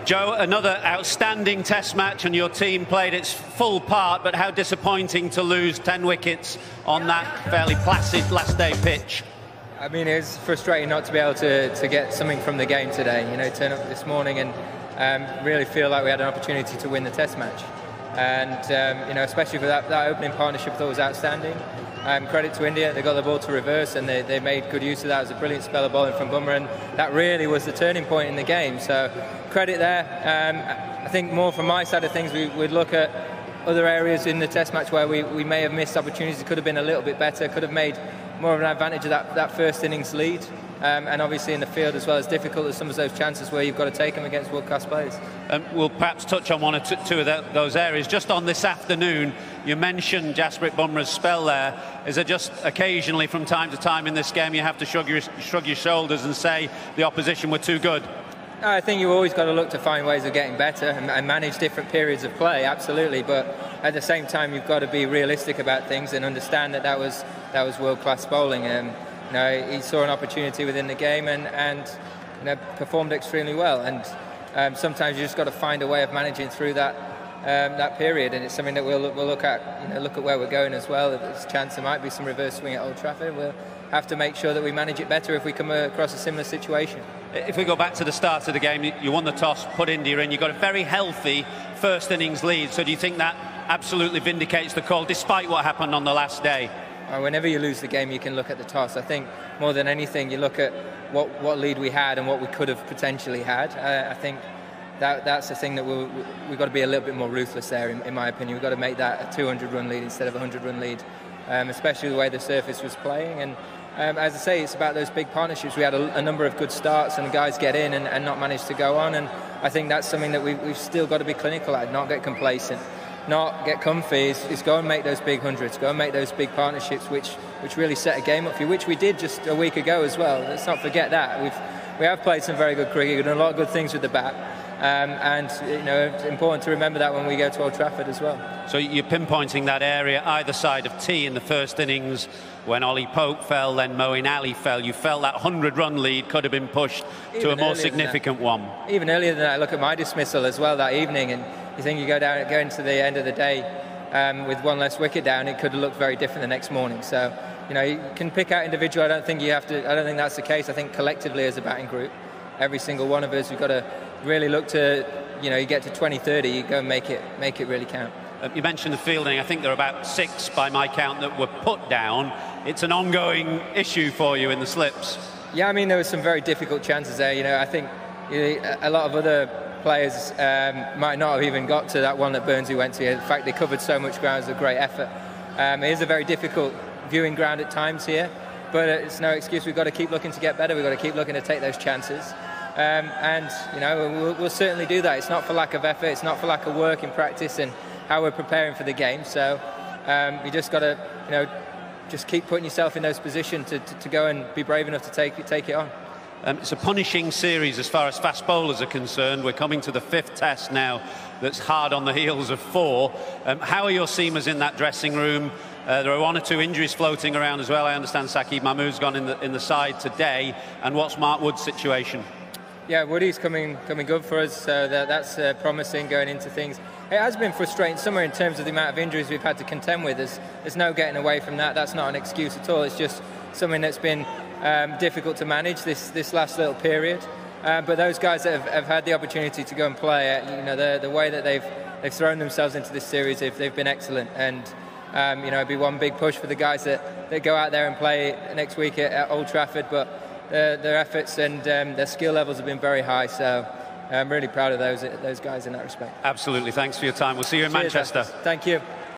Joe, another outstanding Test match, and your team played its full part, but how disappointing to lose 10 wickets on that fairly placid last day pitch. I mean, it was frustrating not to be able to get something from the game today. You know, turn up this morning and really feel like we had an opportunity to win the Test match. And, you know, especially for that opening partnership, I thought was outstanding. Credit to India, they got the ball to reverse and they made good use of that. It was a brilliant spell of bowling from Bumrah, and that really was the turning point in the game. So credit there. I think more from my side of things, we'd look at other areas in the Test match where we may have missed opportunities. It could have been a little bit better, could have made more of an advantage of that first innings lead. And obviously in the field as well, as difficult as some of those chances where you've got to take them against world-class players. We'll perhaps touch on one or two of those areas. Just on this afternoon, you mentioned Jasprit Bumrah's spell there. Is it just occasionally from time to time in this game you have to shrug your shoulders and say the opposition were too good? I think you've always got to look to find ways of getting better and manage different periods of play, absolutely. But at the same time, you've got to be realistic about things and understand that was world-class bowling. You know, he saw an opportunity within the game and you know, performed extremely well. And sometimes you just got to find a way of managing through that period. And it's something that we'll look at. You know, look at where we're going as well. There's a chance there might be some reverse swing at Old Trafford. We'll have to make sure that we manage it better if we come across a similar situation. If we go back to the start of the game, you won the toss, put India in. You got a very healthy first innings lead. So do you think that absolutely vindicates the call, despite what happened on the last day? Whenever you lose the game, you can look at the toss. I think more than anything, you look at what lead we had and what we could have potentially had. I think that's the thing that we've got to be a little bit more ruthless there, in my opinion. We've got to make that a 200-run lead instead of a 100-run lead, especially the way the surface was playing. And as I say, it's about those big partnerships. We had a number of good starts and guys get in and not manage to go on. And I think that's something that we've still got to be clinical at, not get complacent. Not get comfy, is go and make those big hundreds, go and make those big partnerships which really set a game up for you, which we did just a week ago as well. Let's not forget that. We have played some very good cricket, done a lot of good things with the bat, and you know, it's important to remember that when we go to Old Trafford as well. So you're pinpointing that area either side of T in the first innings when Ollie Pope fell, then Moeen Ali fell. You felt that 100-run lead could have been pushed to a more significant one. Even earlier than that, I look at my dismissal as well that evening, and you think you go into the end of the day with one less wicket down, it could have looked very different the next morning. So, you know, you can pick out individual. I don't think that's the case. I think collectively as a batting group, every single one of us, we've got to really look to, you know, you get to 20-30, you go and make it really count. You mentioned the fielding. I think there are about 6 by my count that were put down. It's an ongoing issue for you in the slips. Yeah, I mean, there were some very difficult chances there. You know, I think a lot of other players might not have even got to that one that Burnsy went to. In fact, they covered so much ground. It was a great effort. It is a very difficult viewing ground at times here, but it's no excuse. We've got to keep looking to get better. We've got to keep looking to take those chances. And, you know, we'll certainly do that. It's not for lack of effort. It's not for lack of work in practice and how we're preparing for the game. So you just got to, you know, just keep putting yourself in those positions to go and be brave enough to take it on. It's a punishing series as far as fast bowlers are concerned. We're coming to the 5th Test now that's hard on the heels of 4. How are your seamers in that dressing room? There are 1 or 2 injuries floating around as well. I understand Saqib Mahmood's gone in the side today. And what's Mark Wood's situation? Yeah, Woody's coming good for us, so that's promising going into things. It has been frustrating somewhere in terms of the amount of injuries we've had to contend with. There's no getting away from that. That's not an excuse at all. It's just something that's been difficult to manage this last little period. But those guys that have had the opportunity to go and play, you know, the way that they've thrown themselves into this series, they've been excellent. And you know, it'd be one big push for the guys that go out there and play next week at Old Trafford. But their efforts and their skill levels have been very high, so I'm really proud of those guys in that respect. Absolutely. Thanks for your time. We'll see you in Cheers, Manchester. Thank you.